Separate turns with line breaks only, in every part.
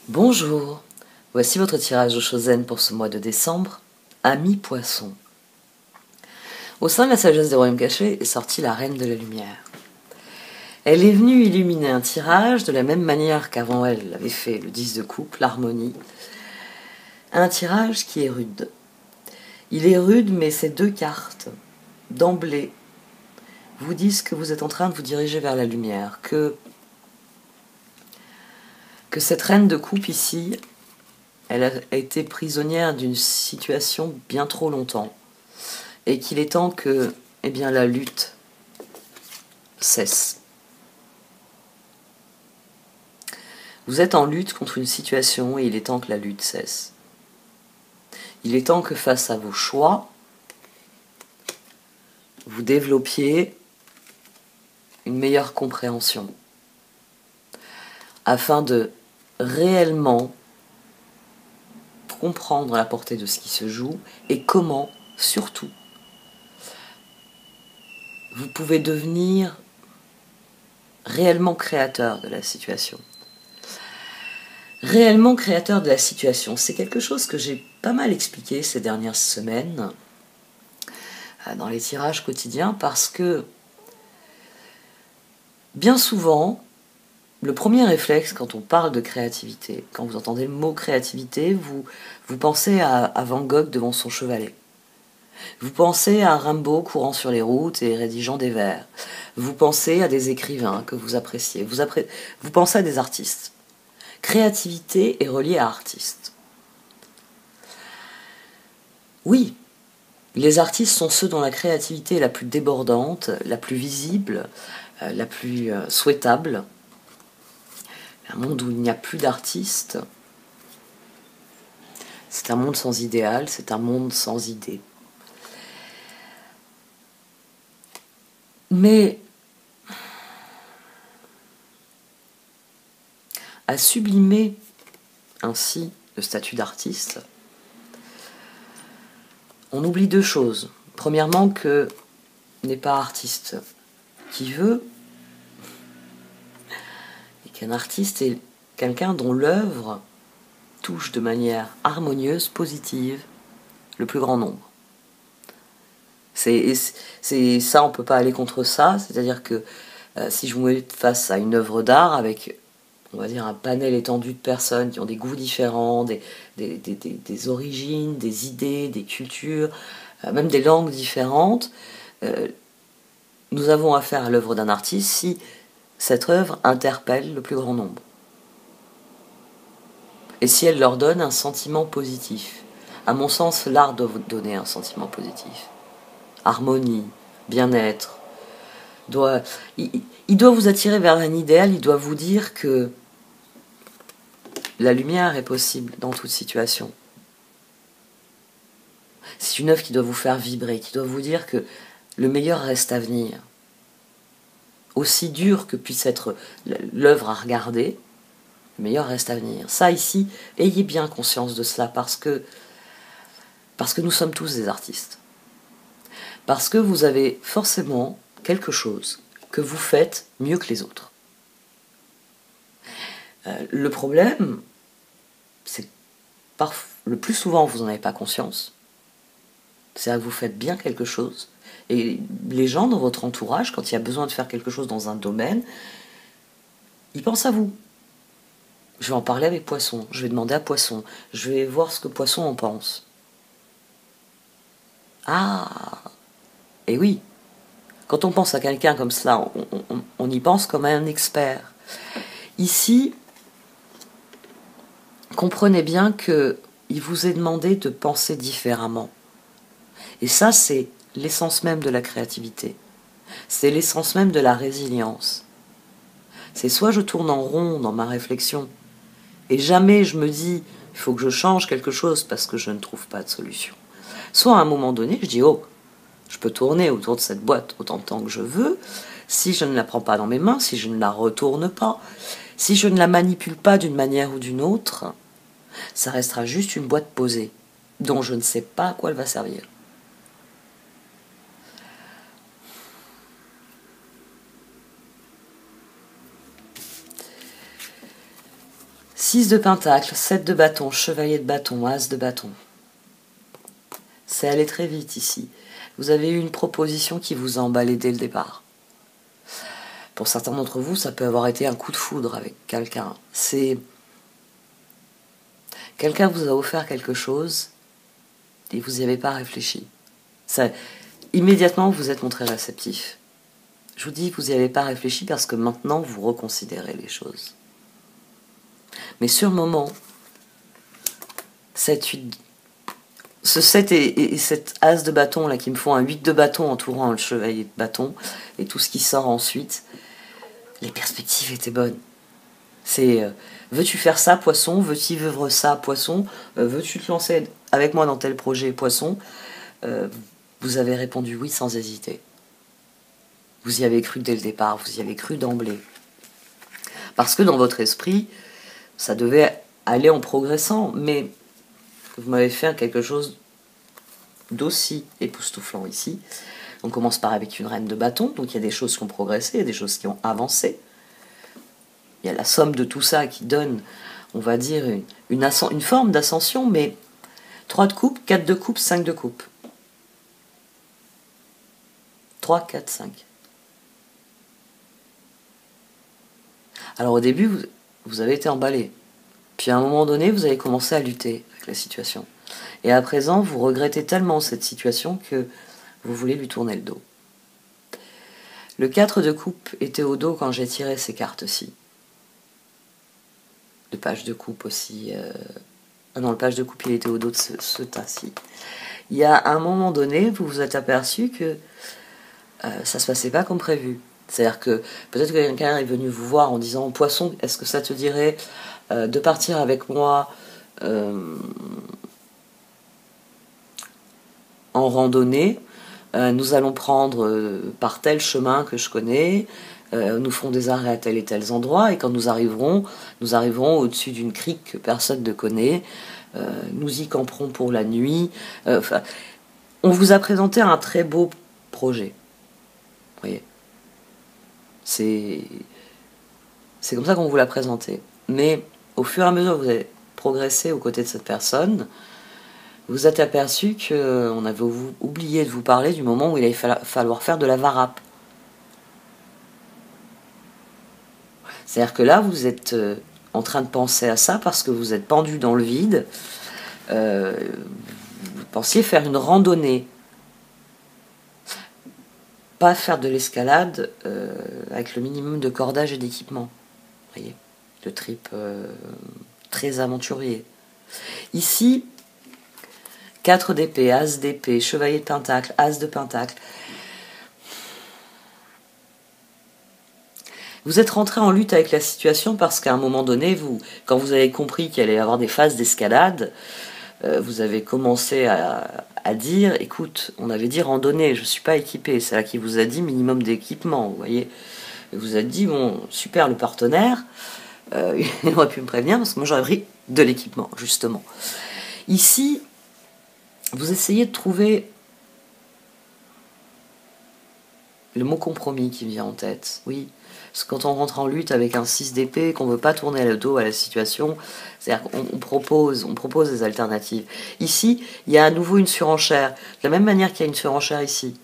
Bonjour, voici votre tirage de Chosen pour ce mois de décembre, Ami Poisson. Au sein de la sagesse des royaumes cachés est sortie la Reine de la Lumière. Elle est venue illuminer un tirage de la même manière qu'avant elle l'avait fait le 10 de coupe, l'harmonie. Un tirage qui est rude. Il est rude, mais ces deux cartes, d'emblée, vous disent que vous êtes en train de vous diriger vers la lumière, que cette reine de coupe ici, elle a été prisonnière d'une situation bien trop longtemps, et qu'il est temps que, la lutte cesse. Vous êtes en lutte contre une situation et il est temps que la lutte cesse. Il est temps que face à vos choix, vous développiez une meilleure compréhension afin de réellement comprendre la portée de ce qui se joue et comment, surtout, vous pouvez devenir réellement créateur de la situation. Réellement créateur de la situation, c'est quelque chose que j'ai pas mal expliqué ces dernières semaines dans les tirages quotidiens, parce que bien souvent, le premier réflexe quand on parle de créativité, quand vous entendez le mot créativité, vous pensez à Van Gogh devant son chevalet. Vous pensez à Rimbaud courant sur les routes et rédigeant des vers. Vous pensez à des écrivains que vous appréciez. Vous pensez à des artistes. Créativité est reliée à artiste. Oui, les artistes sont ceux dont la créativité est la plus débordante, la plus visible, la plus souhaitable. Un monde où il n'y a plus d'artistes, c'est un monde sans idéal, c'est un monde sans idées. Mais à sublimer ainsi le statut d'artiste, on oublie deux choses. Premièrement, que n'est pas artiste qui veut, et qu'un artiste est quelqu'un dont l'œuvre touche de manière harmonieuse, positive, le plus grand nombre. C'est ça, on ne peut pas aller contre ça, c'est-à-dire que si je vous mets face à une œuvre d'art avec, on va dire, un panel étendu de personnes qui ont des goûts différents, des origines, des idées, des cultures, même des langues différentes, nous avons affaire à l'œuvre d'un artiste si cette œuvre interpelle le plus grand nombre. Et si elle leur donne un sentiment positif. À mon sens, l'art doit vous donner un sentiment positif. Harmonie, bien-être. Il doit vous attirer vers un idéal, il doit vous dire que la lumière est possible dans toute situation. C'est une œuvre qui doit vous faire vibrer, qui doit vous dire que le meilleur reste à venir. Aussi dur que puisse être l'œuvre à regarder, le meilleur reste à venir. Ça, ici, ayez bien conscience de cela, parce que nous sommes tous des artistes. Parce que vous avez forcément quelque chose que vous faites mieux que les autres. Le problème, c'est que le plus souvent, vous n'en avez pas conscience. C'est-à-dire que vous faites bien quelque chose. Et les gens dans votre entourage, quand il y a besoin de faire quelque chose dans un domaine, ils pensent à vous. Je vais en parler avec Poisson, je vais demander à Poisson, je vais voir ce que Poisson en pense. Ah, et oui, quand on pense à quelqu'un comme cela, on y pense comme à un expert. Ici, comprenez bien qu'il vous est demandé de penser différemment. Et ça, c'est l'essence même de la créativité. C'est l'essence même de la résilience. C'est soit je tourne en rond dans ma réflexion, et jamais je me dis, il faut que je change quelque chose parce que je ne trouve pas de solution. Soit à un moment donné, je dis, oh, je peux tourner autour de cette boîte autant de temps que je veux, si je ne la prends pas dans mes mains, si je ne la retourne pas, si je ne la manipule pas d'une manière ou d'une autre, ça restera juste une boîte posée, dont je ne sais pas à quoi elle va servir. 6 de pentacle, 7 de bâton, chevalier de bâton, as de bâton. C'est allé très vite ici. Vous avez eu une proposition qui vous a emballé dès le départ. Pour certains d'entre vous, ça peut avoir été un coup de foudre avec quelqu'un. Quelqu'un vous a offert quelque chose et vous n'y avez pas réfléchi. Immédiatement, vous vous êtes montré réceptif. Je vous dis que vous n'y avez pas réfléchi parce que maintenant, vous reconsidérez les choses. Mais sur le moment, ce 7 et cet as de bâton là qui me font un 8 de bâton entourant le chevalier de bâton et tout ce qui sort ensuite, les perspectives étaient bonnes. C'est veux-tu faire ça, poisson? Veux-tu vivre ça, poisson? Veux-tu te lancer avec moi dans tel projet, poisson? Vous avez répondu oui sans hésiter. Vous y avez cru dès le départ, vous y avez cru d'emblée. Parce que dans votre esprit, ça devait aller en progressant, mais vous m'avez fait quelque chose d'aussi époustouflant ici. On commence par avec une reine de bâton, donc il y a des choses qui ont progressé, il y a des choses qui ont avancé. Il y a la somme de tout ça qui donne, on va dire, une forme d'ascension, mais 3 de coupe, 4 de coupe, 5 de coupe. 3, 4, 5. Alors au début, vous avez été emballé. Puis à un moment donné, vous avez commencé à lutter avec la situation. Et à présent, vous regrettez tellement cette situation que vous voulez lui tourner le dos. Le 4 de coupe était au dos quand j'ai tiré ces cartes-ci. Le page de coupe aussi. Ah non, le page de coupe, il était au dos de ce tas-ci. Il y a un moment donné, vous vous êtes aperçu que ça se passait pas comme prévu. C'est-à-dire que peut-être que quelqu'un est venu vous voir en disant « Poisson, est-ce que ça te dirait de partir avec moi en randonnée, nous allons prendre par tel chemin que je connais, nous ferons des arrêts à tel et tel endroit, et quand nous arriverons au-dessus d'une crique que personne ne connaît, nous y camperons pour la nuit. » On vous a présenté un très beau projet. Vous voyez, c'est comme ça qu'on vous l'a présenté. Mais au fur et à mesure que vous avez progressé aux côtés de cette personne, vous êtes aperçu qu'on avait oublié de vous parler du moment où il allait falloir faire de la varap. C'est-à-dire que là, vous êtes en train de penser à ça parce que vous êtes pendu dans le vide. Vous pensiez faire une randonnée. Pas faire de l'escalade avec le minimum de cordage et d'équipement. Vous voyez, le trip très aventurier. Ici, 4 d'épée, as d'épée, chevalier de pentacle, as de pentacle. Vous êtes rentré en lutte avec la situation parce qu'à un moment donné, quand vous avez compris qu'il allait y avoir des phases d'escalade, vous avez commencé à dire, écoute, on avait dit randonnée, je ne suis pas équipé. C'est là qui vous a dit minimum d'équipement, vous voyez. Et vous a dit, bon, super, le partenaire, il aurait pu me prévenir parce que moi j'aurais pris de l'équipement, justement. Ici, vous essayez de trouver le mot compromis qui vient en tête, oui. Parce que quand on rentre en lutte avec un 6 d'épée, qu'on ne veut pas tourner le dos à la situation, c'est-à-dire qu'on propose des alternatives. Ici, il y a à nouveau une surenchère, de la même manière qu'il y a une surenchère ici.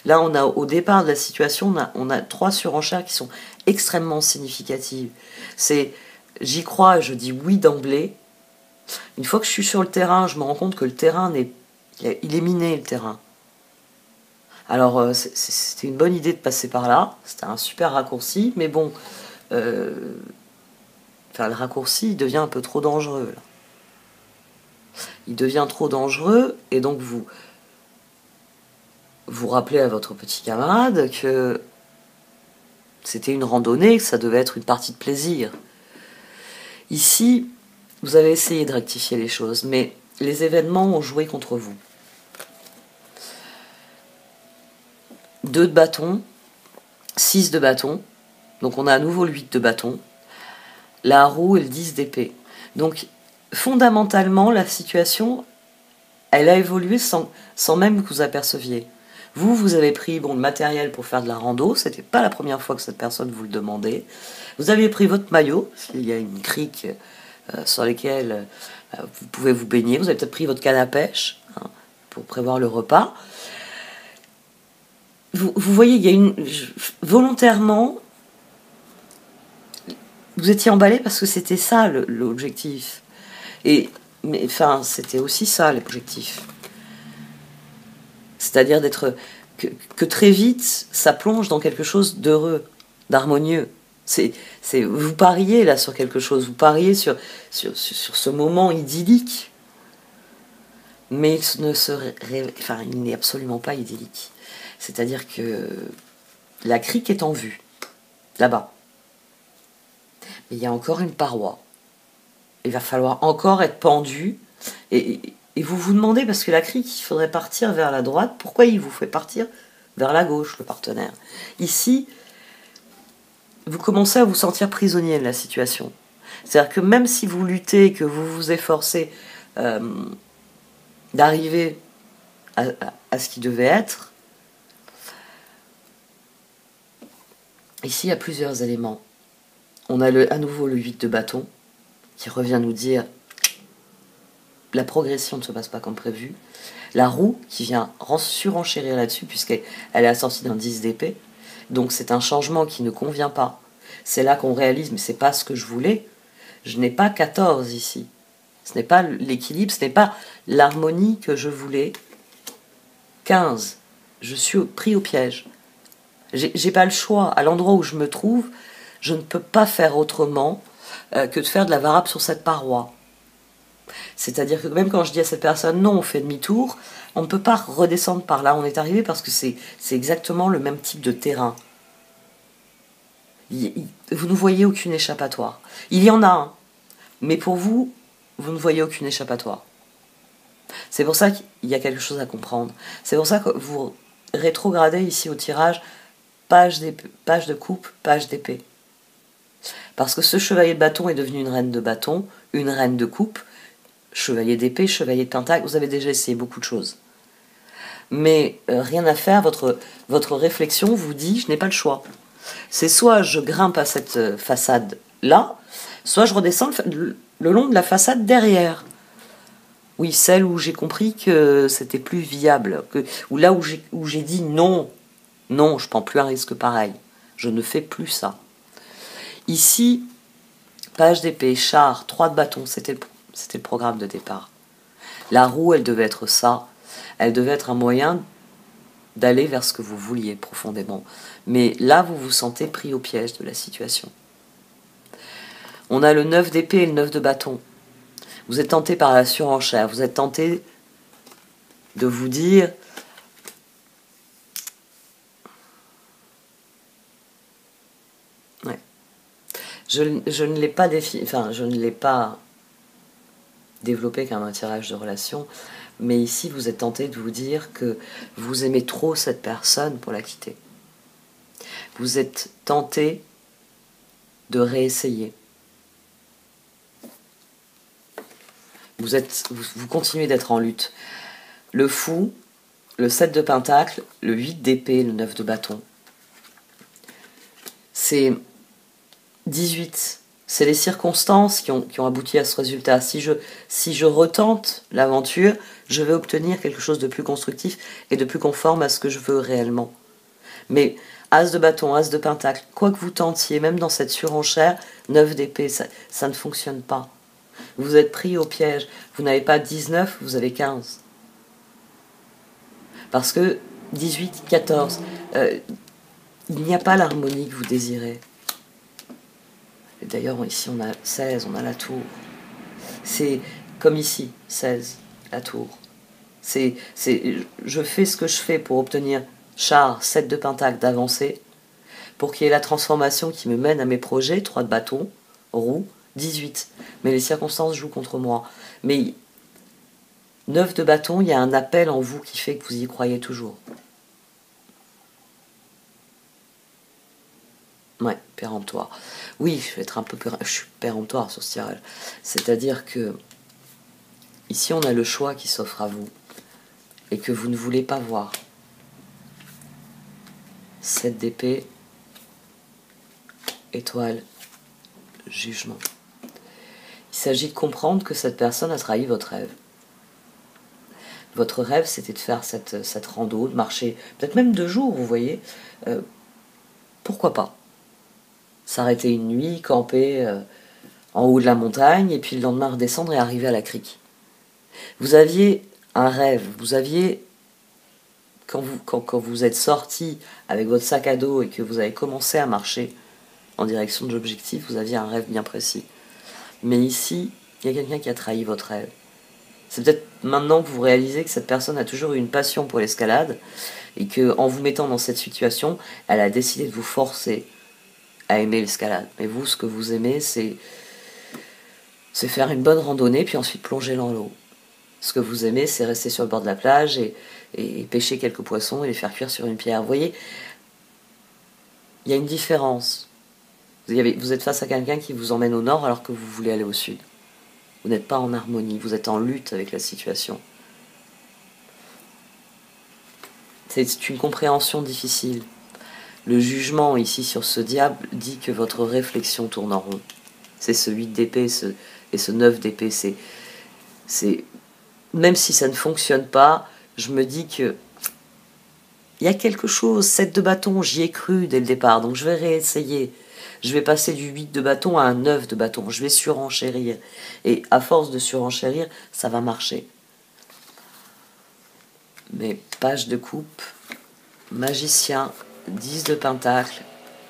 Là, au départ de la situation, on a 3 surenchères qui sont extrêmement significatives. C'est j'y crois, je dis oui d'emblée. Une fois que je suis sur le terrain, je me rends compte que le terrain il est miné, le terrain. Alors, c'était une bonne idée de passer par là. C'était un super raccourci, mais bon, le raccourci, il devient un peu trop dangereux. Là. Il devient trop dangereux, et donc vous rappelez à votre petit camarade que c'était une randonnée, que ça devait être une partie de plaisir. Ici, vous avez essayé de rectifier les choses, mais les événements ont joué contre vous. 2 de bâton, 6 de bâton, donc on a à nouveau le 8 de bâton, la roue et le 10 d'épée. Donc fondamentalement, la situation, elle a évolué sans même que vous aperceviez. Vous avez pris le matériel pour faire de la rando, c'était pas la première fois que cette personne vous le demandait. Vous avez pris votre maillot, parce qu'il y a une crique sur lesquels vous pouvez vous baigner. Vous avez peut-être pris votre canne à pêche, hein, pour prévoir le repas. Vous voyez, il y a volontairement, vous étiez emballé parce que c'était ça l'objectif. Mais enfin, c'était aussi ça l'objectif. C'est-à-dire que très vite, ça plonge dans quelque chose d'heureux, d'harmonieux. Vous pariez là sur quelque chose, vous pariez sur ce moment idyllique. Mais il n'est absolument pas idyllique. C'est-à-dire que la crique est en vue, là-bas. Mais il y a encore une paroi. Il va falloir encore être pendu. Et vous vous demandez, parce que la crique, il faudrait partir vers la droite, pourquoi il vous fait partir vers la gauche, le partenaire? Ici, vous commencez à vous sentir prisonnier de la situation. C'est-à-dire que même si vous luttez, que vous vous efforcez d'arriver à ce qui devait être, ici il y a plusieurs éléments. On a à nouveau le 8 de bâton, qui revient nous dire la progression ne se passe pas comme prévu. La roue qui vient surenchérir là-dessus, puisqu'elle est assortie d'un 10 d'épée. Donc c'est un changement qui ne convient pas. C'est là qu'on réalise, mais c'est pas ce que je voulais. Je n'ai pas 14 ici. Ce n'est pas l'équilibre, ce n'est pas l'harmonie que je voulais. 15. Je suis pris au piège. J'ai pas le choix. À l'endroit où je me trouve, je ne peux pas faire autrement que de faire de la varable sur cette paroi. C'est-à-dire que même quand je dis à cette personne non, on fait demi-tour, on ne peut pas redescendre par là. On est arrivé parce que c'est exactement le même type de terrain. Vous ne voyez aucune échappatoire. Il y en a un, mais pour vous, vous ne voyez aucune échappatoire. C'est pour ça qu'il y a quelque chose à comprendre. C'est pour ça que vous rétrogradez ici au tirage page de coupe, page d'épée. Parce que ce chevalier de bâton est devenu une reine de bâton, une reine de coupe, chevalier d'épée, chevalier de pentacle. Vous avez déjà essayé beaucoup de choses. Mais rien à faire, votre réflexion vous dit, je n'ai pas le choix. C'est soit je grimpe à cette façade-là, soit je redescends le long de la façade derrière. Oui, celle où j'ai compris que c'était plus viable, ou là où j'ai dit non, non, je prends plus un risque pareil. Je ne fais plus ça. Ici, page d'épée, char, 3 de bâton, c'était le programme de départ. La roue, elle devait être ça. Elle devait être un moyen d'aller vers ce que vous vouliez profondément. Mais là, vous vous sentez pris au piège de la situation. On a le 9 d'épée et le 9 de bâton. Vous êtes tenté par la surenchère. Vous êtes tenté de vous dire... Ouais. Je ne l'ai pas je ne l'ai pas développé comme un tirage de relation, mais ici, vous êtes tenté de vous dire que vous aimez trop cette personne pour la quitter. Vous êtes tenté de réessayer. Vous continuez d'être en lutte. Le fou, le 7 de pentacle, le 8 d'épée, le 9 de bâton. C'est 18. C'est les circonstances qui ont abouti à ce résultat. Si je retente l'aventure, je vais obtenir quelque chose de plus constructif et de plus conforme à ce que je veux réellement. Mais As de bâton, As de pentacle, quoi que vous tentiez, même dans cette surenchère, 9 d'épée, ça ne fonctionne pas. Vous êtes pris au piège. Vous n'avez pas 19, vous avez 15. Parce que 18, 14, il n'y a pas l'harmonie que vous désirez. Et d'ailleurs, ici, on a 16, on a la tour. C'est comme ici, 16, la tour. Je fais ce que je fais pour obtenir char, 7 de pentacle d'avancer, pour qu'il y ait la transformation qui me mène à mes projets, 3 de bâton, roue, 18. Mais les circonstances jouent contre moi. Mais 9 de bâton, il y a un appel en vous qui fait que vous y croyez toujours. Ouais, péremptoire. Oui, je vais être un peu je suis péremptoire sur ce tirage. C'est-à-dire que ici, on a le choix qui s'offre à vous et que vous ne voulez pas voir. 7 d'épée, étoile, jugement. s'agit de comprendre que cette personne a trahi votre rêve. Votre rêve, c'était de faire cette rando, de marcher, peut-être même 2 jours, vous voyez. Pourquoi pas s'arrêter une nuit, camper en haut de la montagne, et puis le lendemain redescendre et arriver à la crique. Vous aviez un rêve, vous aviez, quand vous êtes sorti avec votre sac à dos et que vous avez commencé à marcher en direction de l'objectif, vous aviez un rêve bien précis. Mais ici, il y a quelqu'un qui a trahi votre rêve. C'est peut-être maintenant que vous réalisez que cette personne a toujours eu une passion pour l'escalade et qu'en vous mettant dans cette situation, elle a décidé de vous forcer à aimer l'escalade. Mais vous, ce que vous aimez, c'est faire une bonne randonnée puis ensuite plonger dans l'eau. Ce que vous aimez, c'est rester sur le bord de la plage et pêcher quelques poissons et les faire cuire sur une pierre. Vous voyez, il y a une différence. Vous êtes face à quelqu'un qui vous emmène au nord alors que vous voulez aller au sud. Vous n'êtes pas en harmonie, vous êtes en lutte avec la situation. C'est une compréhension difficile. Le jugement ici sur ce diable dit que votre réflexion tourne en rond. C'est ce 8 d'épée et ce 9 d'épée. Même si ça ne fonctionne pas, je me dis que il y a quelque chose, 7 de bâton, j'y ai cru dès le départ, donc je vais réessayer. Je vais passer du 8 de bâton à un 9 de bâton, je vais surenchérir. Et à force de surenchérir, ça va marcher. Mais page de coupe, magicien, 10 de pentacle,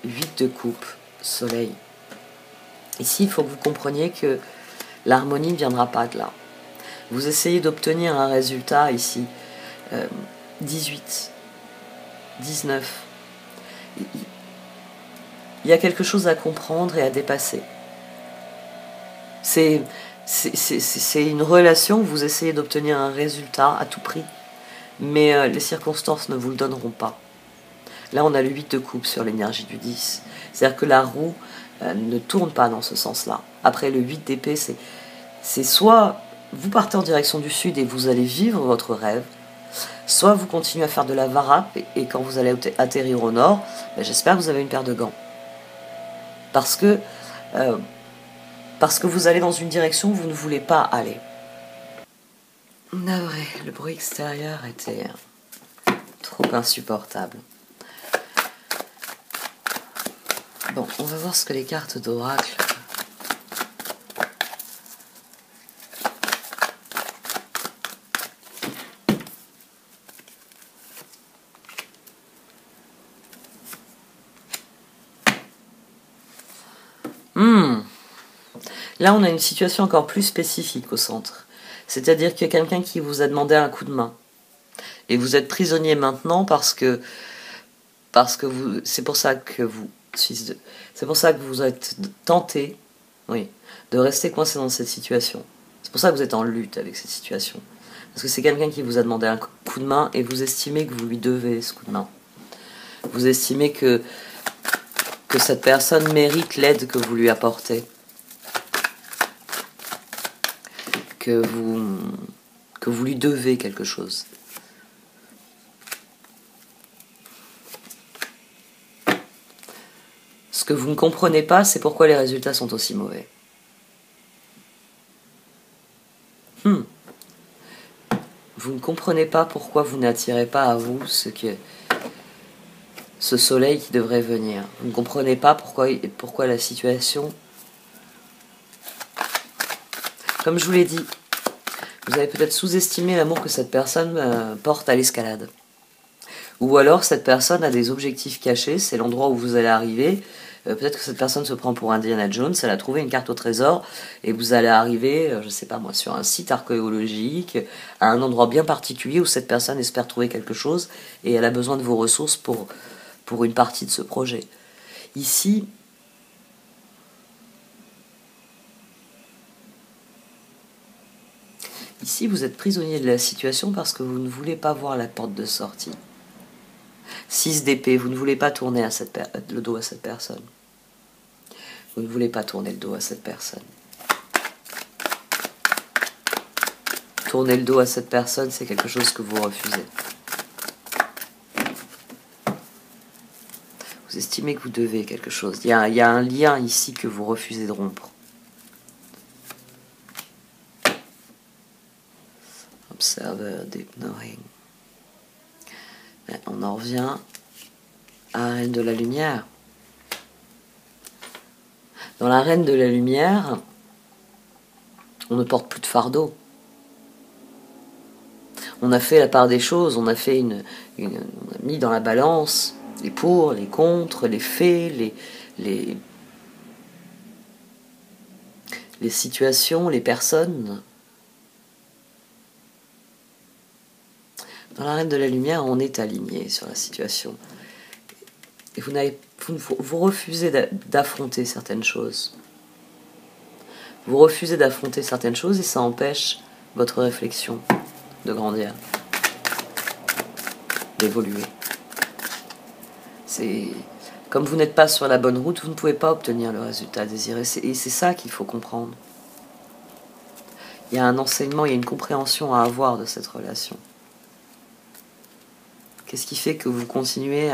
8 de coupe, soleil. Ici, il faut que vous compreniez que l'harmonie ne viendra pas de là. Vous essayez d'obtenir un résultat ici, 18, 19. Il y a quelque chose à comprendre et à dépasser. C'est une relation où vous essayez d'obtenir un résultat à tout prix, mais les circonstances ne vous le donneront pas. Là, on a le 8 de coupe sur l'énergie du 10. C'est-à-dire que la roue ne tourne pas dans ce sens-là. Après, le 8 d'épée, c'est soit vous partez en direction du sud et vous allez vivre votre rêve, soit vous continuez à faire de la varap et quand vous allez atterrir au nord, j'espère que vous avez une paire de gants. Parce que vous allez dans une direction où vous ne voulez pas aller. Navré, le bruit extérieur était trop insupportable. Bon, on va voir ce que les cartes d'oracle. Là, on a une situation encore plus spécifique au centre. C'est-à-dire qu'il y a quelqu'un qui vous a demandé un coup de main. Et vous êtes prisonnier maintenant parce que vous, c'est pour ça que vous êtes tenté, oui, de rester coincé dans cette situation. C'est pour ça que vous êtes en lutte avec cette situation. Parce que c'est quelqu'un qui vous a demandé un coup de main et vous estimez que vous lui devez ce coup de main. Vous estimez que cette personne mérite l'aide que vous lui apportez. Que vous lui devez quelque chose. Ce que vous ne comprenez pas, c'est pourquoi les résultats sont aussi mauvais. Vous ne comprenez pas pourquoi vous n'attirez pas à vous ce soleil qui devrait venir. Vous ne comprenez pas pourquoi la situation... Comme je vous l'ai dit, vous avez peut-être sous-estimé l'amour que cette personne porte à l'escalade. Ou alors cette personne a des objectifs cachés, c'est l'endroit où vous allez arriver. Peut-être que cette personne se prend pour Indiana Jones, elle a trouvé une carte au trésor, et vous allez arriver, je ne sais pas moi, sur un site archéologique, à un endroit bien particulier où cette personne espère trouver quelque chose, et elle a besoin de vos ressources pour une partie de ce projet. Ici, vous êtes prisonnier de la situation parce que vous ne voulez pas voir la porte de sortie. 6 d'épée, vous ne voulez pas tourner le dos à cette personne. Vous ne voulez pas tourner le dos à cette personne. Tourner le dos à cette personne, c'est quelque chose que vous refusez. Vous estimez que vous devez quelque chose. Il y a un lien ici que vous refusez de rompre. Observer, deep knowing. On en revient à la reine de la lumière. Dans la reine de la lumière, on ne porte plus de fardeau. On a fait la part des choses, on a fait on a mis dans la balance les pour, les contre, les faits, les situations, les personnes. Dans la reine de la lumière, on est aligné sur la situation. Et vous refusez d'affronter certaines choses. Vous refusez d'affronter certaines choses et ça empêche votre réflexion de grandir, d'évoluer. C'est comme vous n'êtes pas sur la bonne route, vous ne pouvez pas obtenir le résultat désiré. Et c'est ça qu'il faut comprendre. Il y a un enseignement, il y a une compréhension à avoir de cette relation. Qu'est-ce qui fait que vous continuez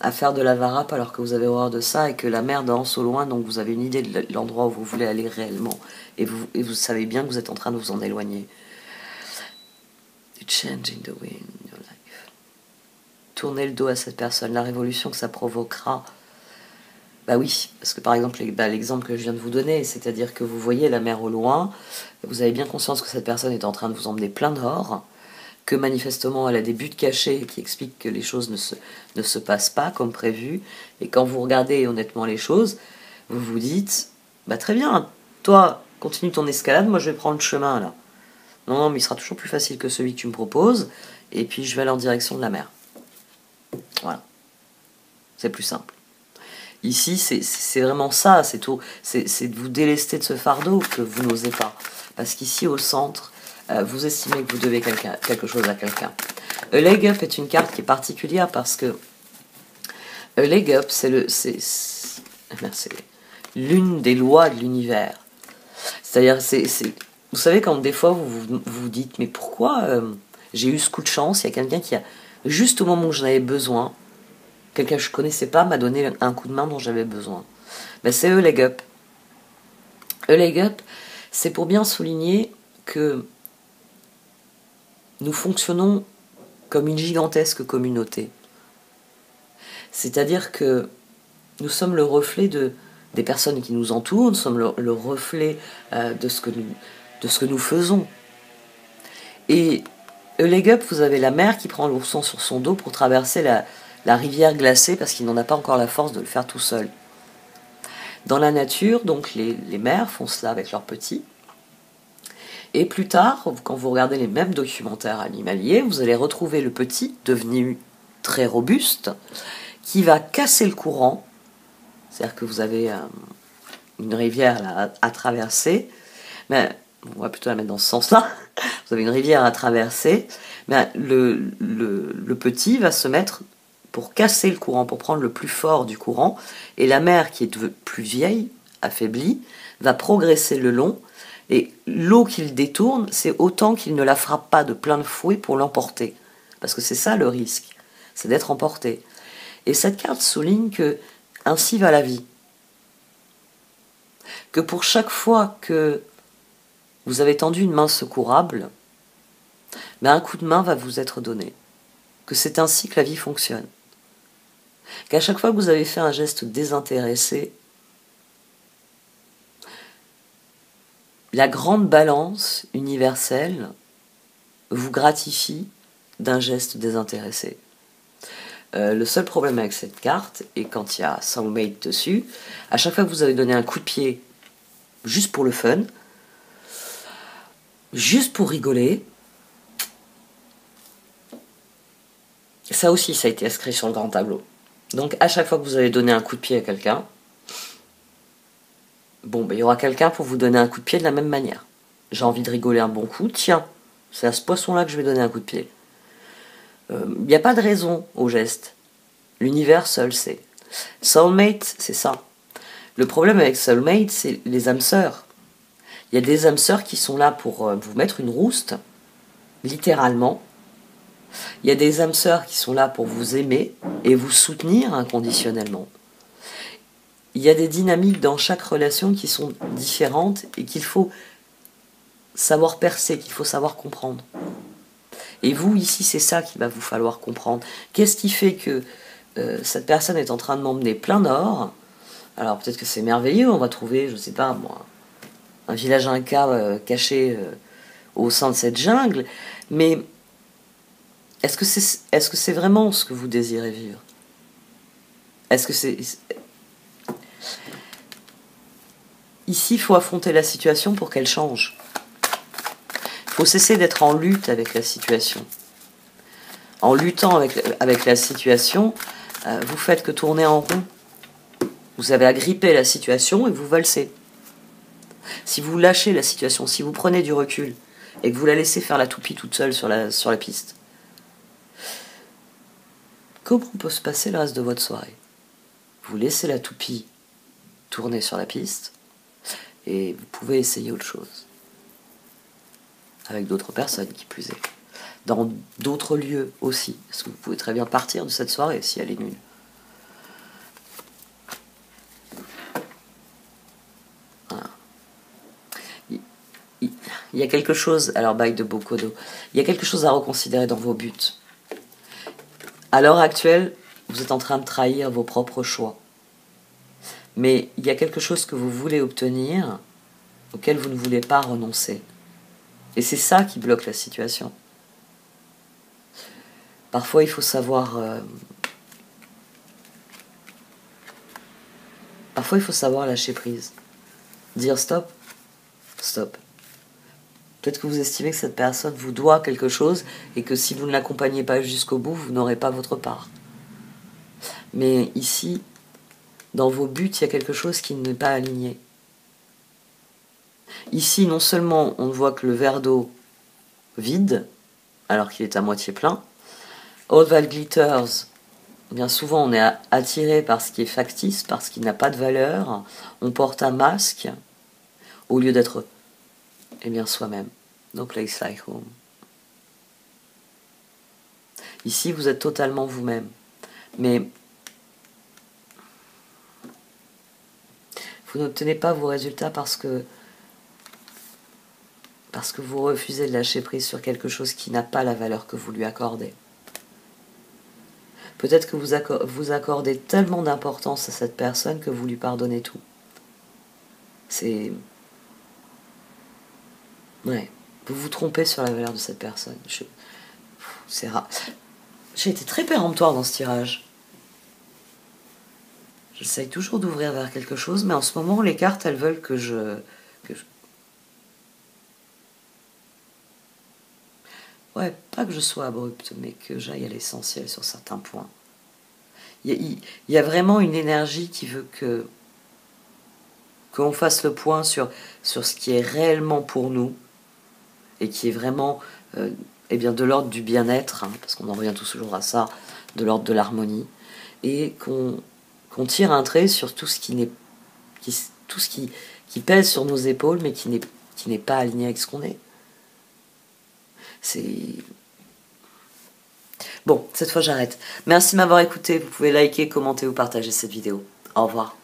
à faire de la varap alors que vous avez horreur de ça et que la mer danse au loin, donc vous avez une idée de l'endroit où vous voulez aller réellement et vous savez bien que vous êtes en train de vous en éloigner. Changing the wind in your life. Tournez le dos à cette personne, la révolution que ça provoquera. Bah oui, parce que par exemple, l'exemple que je viens de vous donner, c'est-à-dire que vous voyez la mer au loin, vous avez bien conscience que cette personne est en train de vous emmener plein dehors, que manifestement elle a des buts cachés qui expliquent que les choses ne se passent pas comme prévu, et quand vous regardez honnêtement les choses, vous vous dites, bah très bien, toi, continue ton escalade, moi je vais prendre le chemin là. Non, mais il sera toujours plus facile que celui que tu me proposes, et puis je vais aller en direction de la mer. Voilà. C'est plus simple. Ici, c'est vraiment ça, c'est tout. C'est de vous délester de ce fardeau que vous n'osez pas. Parce qu'ici, au centre, vous estimez que vous devez quelque chose à quelqu'un. A Leg Up est une carte qui est particulière parce que A Leg Up, c'est l'une des lois de l'univers. C'est-à-dire, vous savez, quand des fois vous vous dites, mais pourquoi j'ai eu ce coup de chance, il y a quelqu'un qui a, juste au moment où j'en avais besoin, quelqu'un que je ne connaissais pas m'a donné un coup de main dont j'avais besoin. Ben, c'est A Leg Up. A Leg Up, c'est pour bien souligner que nous fonctionnons comme une gigantesque communauté. C'est-à-dire que nous sommes le reflet des personnes qui nous entourent, nous sommes le reflet de ce que nous faisons. Et A Leg Up, vous avez la mer qui prend l'ourson sur son dos pour traverser la rivière glacée parce qu'il n'en a pas encore la force de le faire tout seul. Dans la nature, donc les mères font cela avec leurs petits. Et plus tard, quand vous regardez les mêmes documentaires animaliers, vous allez retrouver le petit devenu très robuste qui va casser le courant. C'est-à-dire que vous avez une rivière là, à traverser. Mais on va plutôt la mettre dans ce sens-là. Vous avez une rivière à traverser. Mais le petit va se mettre pour casser le courant, pour prendre le plus fort du courant. Et la mère, qui est plus vieille, affaiblie, va progresser le long. Et l'eau qu'il détourne, c'est autant qu'il ne la frappe pas de plein de fouet pour l'emporter. Parce que c'est ça le risque, c'est d'être emporté. Et cette carte souligne que ainsi va la vie. Que pour chaque fois que vous avez tendu une main secourable, un coup de main va vous être donné. Que c'est ainsi que la vie fonctionne. Qu'à chaque fois que vous avez fait un geste désintéressé, la grande balance universelle vous gratifie d'un geste désintéressé. Le seul problème avec cette carte, et quand il y a Soulmate dessus, à chaque fois que vous avez donné un coup de pied, juste pour le fun, juste pour rigoler, ça aussi, ça a été inscrit sur le grand tableau. Donc à chaque fois que vous avez donné un coup de pied à quelqu'un, il y aura quelqu'un pour vous donner un coup de pied de la même manière. J'ai envie de rigoler un bon coup, tiens, c'est à ce poisson-là que je vais donner un coup de pied. Il n'y a pas de raison au geste. L'univers seul sait. Soulmate, c'est ça. Le problème avec Soulmate, c'est les âmes sœurs. Il y a des âmes sœurs qui sont là pour vous mettre une rouste, littéralement. Il y a des âmes sœurs qui sont là pour vous aimer et vous soutenir inconditionnellement. Il y a des dynamiques dans chaque relation qui sont différentes et qu'il faut savoir percer, qu'il faut savoir comprendre. Et vous, ici, c'est ça qu'il va vous falloir comprendre. Qu'est-ce qui fait que cette personne est en train de m'emmener plein nord? Alors peut-être que c'est merveilleux, on va trouver, je sais pas moi, un village inca caché au sein de cette jungle, mais est-ce que c'est vraiment ce que vous désirez vivre? Est-ce que c'est... Ici, il faut affronter la situation pour qu'elle change. Il faut cesser d'être en lutte avec la situation. En luttant avec la situation, vous faites que tourner en rond. Vous avez agrippé la situation et vous valsez. Si vous lâchez la situation, si vous prenez du recul et que vous la laissez faire la toupie toute seule sur la piste, comment peut se passer le reste de votre soirée? Vous laissez la toupie tourner sur la piste et vous pouvez essayer autre chose. Avec d'autres personnes qui plus est. Dans d'autres lieux aussi. Parce que vous pouvez très bien partir de cette soirée si elle est nulle. Voilà. Il y a quelque chose, alors bail de Bokodo, il y a quelque chose à reconsidérer dans vos buts. À l'heure actuelle, vous êtes en train de trahir vos propres choix. Mais il y a quelque chose que vous voulez obtenir, auquel vous ne voulez pas renoncer. Et c'est ça qui bloque la situation. Parfois, il faut savoir... Parfois, il faut savoir lâcher prise. Dire stop, stop. Peut-être que vous estimez que cette personne vous doit quelque chose et que si vous ne l'accompagnez pas jusqu'au bout, vous n'aurez pas votre part. Mais ici, dans vos buts, il y a quelque chose qui n'est pas aligné. Ici, non seulement on ne voit que le verre d'eau vide, alors qu'il est à moitié plein. Oddval Glitters, bien souvent on est attiré par ce qui est factice, par ce qui n'a pas de valeur. On porte un masque au lieu d'être bien soi-même. No place like home. Ici, vous êtes totalement vous-même. Mais vous n'obtenez pas vos résultats parce que vous refusez de lâcher prise sur quelque chose qui n'a pas la valeur que vous lui accordez. Peut-être que vous accordez tellement d'importance à cette personne que vous lui pardonnez tout. C'est... Ouais. Vous vous trompez sur la valeur de cette personne. C'est rare. J'ai été très péremptoire dans ce tirage. J'essaye toujours d'ouvrir vers quelque chose, mais en ce moment, les cartes, elles veulent que je... Ouais, pas que je sois abrupte, mais que j'aille à l'essentiel sur certains points. Il y a vraiment une énergie qui veut qu'on fasse le point sur ce qui est réellement pour nous et qui est vraiment de l'ordre du bien-être, hein, parce qu'on en revient toujours à ça, de l'ordre de l'harmonie, et qu'on tire un trait sur tout ce qui pèse sur nos épaules, mais qui n'est pas aligné avec ce qu'on est. C'est... Bon, cette fois j'arrête. Merci de m'avoir écouté. Vous pouvez liker, commenter ou partager cette vidéo. Au revoir.